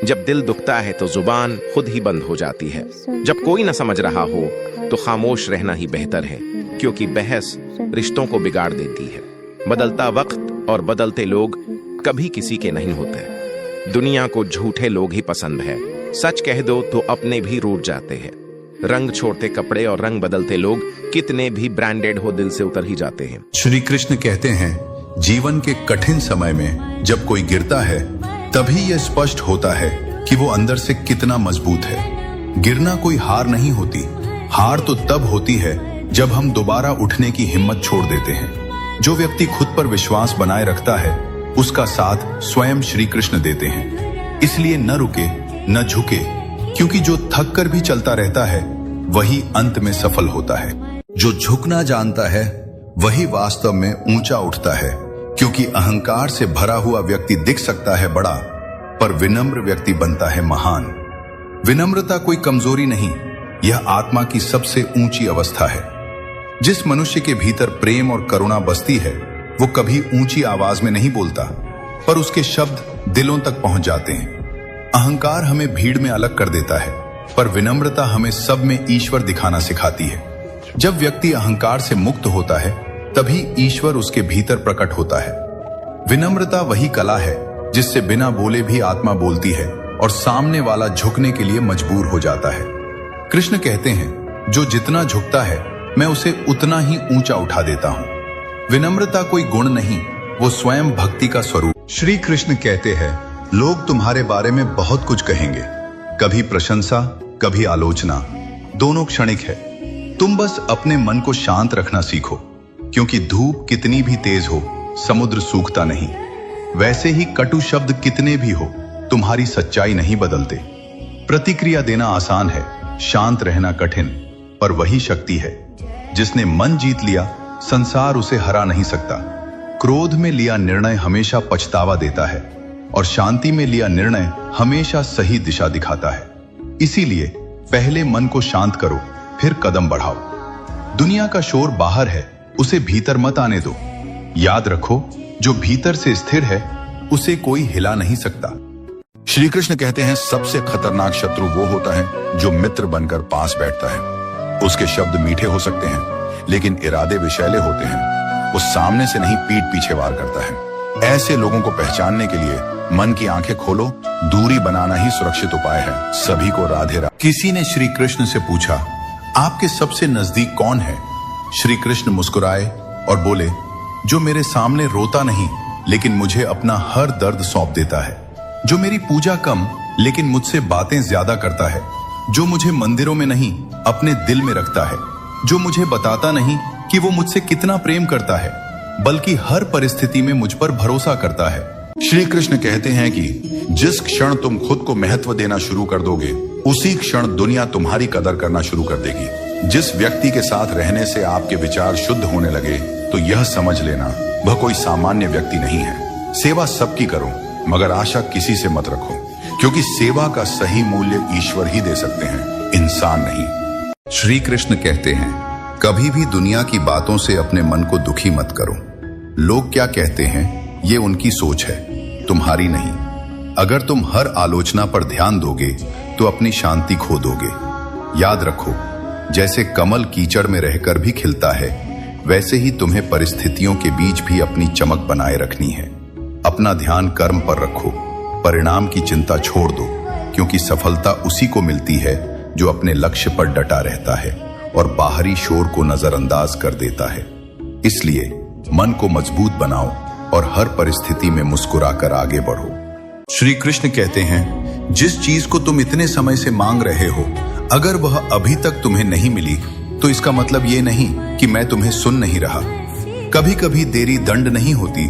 जब दिल दुखता है तो जुबान खुद ही बंद हो जाती है। जब कोई न समझ रहा हो तो खामोश रहना ही बेहतर है, क्योंकि बहस रिश्तों को बिगाड़ देती है। बदलता वक्त और बदलते लोग कभी किसी के नहीं होते। दुनिया को झूठे लोग ही पसंद है। सच कह दो तो अपने भी रूठ जाते हैं। रंग छोड़ते कपड़े और रंग बदलते लोग कितने भी ब्रांडेड हो, दिल से उतर ही जाते हैं। श्री कृष्ण कहते हैं, जीवन के कठिन समय में जब कोई गिरता है तभी यह स्पष्ट होता है कि वो अंदर से कितना मजबूत है। गिरना कोई हार नहीं होती। हार तो तब होती है जब हम दोबारा उठने की हिम्मत छोड़ देते हैं। जो व्यक्ति खुद पर विश्वास बनाए रखता है उसका साथ स्वयं श्री कृष्ण देते हैं। इसलिए न रुके न झुके, क्योंकि जो थक कर भी चलता रहता है वही अंत में सफल होता है। जो झुकना जानता है वही वास्तव में ऊंचा उठता है, क्योंकि अहंकार से भरा हुआ व्यक्ति दिख सकता है बड़ा, पर विनम्र व्यक्ति बनता है महान। विनम्रता कोई कमजोरी नहीं, यह आत्मा की सबसे ऊंची अवस्था है। जिस मनुष्य के भीतर प्रेम और करुणा बसती है वो कभी ऊंची आवाज में नहीं बोलता, पर उसके शब्द दिलों तक पहुंच जाते हैं। अहंकार हमें भीड़ में अलग कर देता है, पर विनम्रता हमें सब में ईश्वर दिखाना सिखाती है। जब व्यक्ति अहंकार से मुक्त होता है तभी ईश्वर उसके भीतर प्रकट होता है। विनम्रता वही कला है जिससे बिना बोले भी आत्मा बोलती है और सामने वाला झुकने के लिए मजबूर हो जाता है। कृष्ण कहते हैं, जो जितना झुकता है मैं उसे उतना ही ऊंचा उठा देता हूं। विनम्रता कोई गुण नहीं, वो स्वयं भक्ति का स्वरूप। श्री कृष्ण कहते हैं, लोग तुम्हारे बारे में बहुत कुछ कहेंगे, कभी प्रशंसा कभी आलोचना, दोनों क्षणिक है। तुम बस अपने मन को शांत रखना सीखो, क्योंकि धूप कितनी भी तेज हो समुद्र सूखता नहीं। वैसे ही कटु शब्द कितने भी हो तुम्हारी सच्चाई नहीं बदलते। प्रतिक्रिया देना आसान है, शांत रहना कठिन, पर वही शक्ति है। जिसने मन जीत लिया संसार उसे हरा नहीं सकता। क्रोध में लिया निर्णय हमेशा पछतावा देता है और शांति में लिया निर्णय हमेशा सही दिशा दिखाता है। इसीलिए पहले मन को शांत करो, फिर कदम बढ़ाओ। दुनिया का शोर बाहर है, उसे भीतर मत आने दो। याद रखो, जो भीतर से स्थिर है उसे कोई हिला नहीं सकता। श्री कृष्ण कहते हैं, सबसे खतरनाक शत्रु वो होता है जो मित्र बनकर पास बैठता है। उसके शब्द मीठे हो सकते हैं लेकिन इरादे विषैले होते हैं। वो सामने से नहीं पीठ पीछे वार करता है। ऐसे लोगों को पहचानने के लिए मन की आंखें खोलो, दूरी बनाना ही सुरक्षित उपाय है। सभी को राधे राधे। किसी ने श्री कृष्ण से पूछा, आपके सबसे नजदीक कौन है? श्री कृष्ण मुस्कुराए और बोले, जो मेरे सामने रोता नहीं लेकिन मुझे अपना हर दर्द सौंप देता है। जो मेरी पूजा कम लेकिन मुझसे बातें ज्यादा करता है। जो मुझे मंदिरों में नहीं अपने दिल में रखता है। जो मुझे बताता नहीं कि वो मुझसे कितना प्रेम करता है, बल्कि हर परिस्थिति में मुझ पर भरोसा करता है। श्री कृष्ण कहते हैं कि जिस क्षण तुम खुद को महत्व देना शुरू कर दोगे उसी क्षण दुनिया तुम्हारी कदर करना शुरू कर देगी। जिस व्यक्ति के साथ रहने से आपके विचार शुद्ध होने लगे तो यह समझ लेना वह कोई सामान्य व्यक्ति नहीं है। सेवा सबकी करो, मगर आशा किसी से मत रखो, क्योंकि सेवा का सही मूल्य ईश्वर ही दे सकते हैं, इंसान नहीं। श्री कृष्ण कहते हैं, कभी भी दुनिया की बातों से अपने मन को दुखी मत करो। लोग क्या कहते हैं ये उनकी सोच है, तुम्हारी नहीं। अगर तुम हर आलोचना पर ध्यान दोगे तो अपनी शांति खो दोगे। याद रखो, जैसे कमल कीचड़ में रहकर भी खिलता है, वैसे ही तुम्हें परिस्थितियों के बीच भी अपनी चमक बनाए रखनी है। अपना ध्यान कर्म पर रखो, परिणाम की चिंता छोड़ दो, क्योंकि सफलता उसी को मिलती है जो अपने लक्ष्य पर डटा रहता है और बाहरी शोर को नजरअंदाज कर देता है। इसलिए मन को मजबूत बनाओ और हर परिस्थिति में मुस्कुराकर आगे बढ़ो। श्री कृष्ण कहते हैं, जिस चीज को तुम इतने समय से मांग रहे हो, अगर वह अभी तक तुम्हें नहीं मिली तो इसका मतलब ये नहीं कि मैं तुम्हें सुन नहीं रहा। कभी कभी देरी दंड नहीं होती,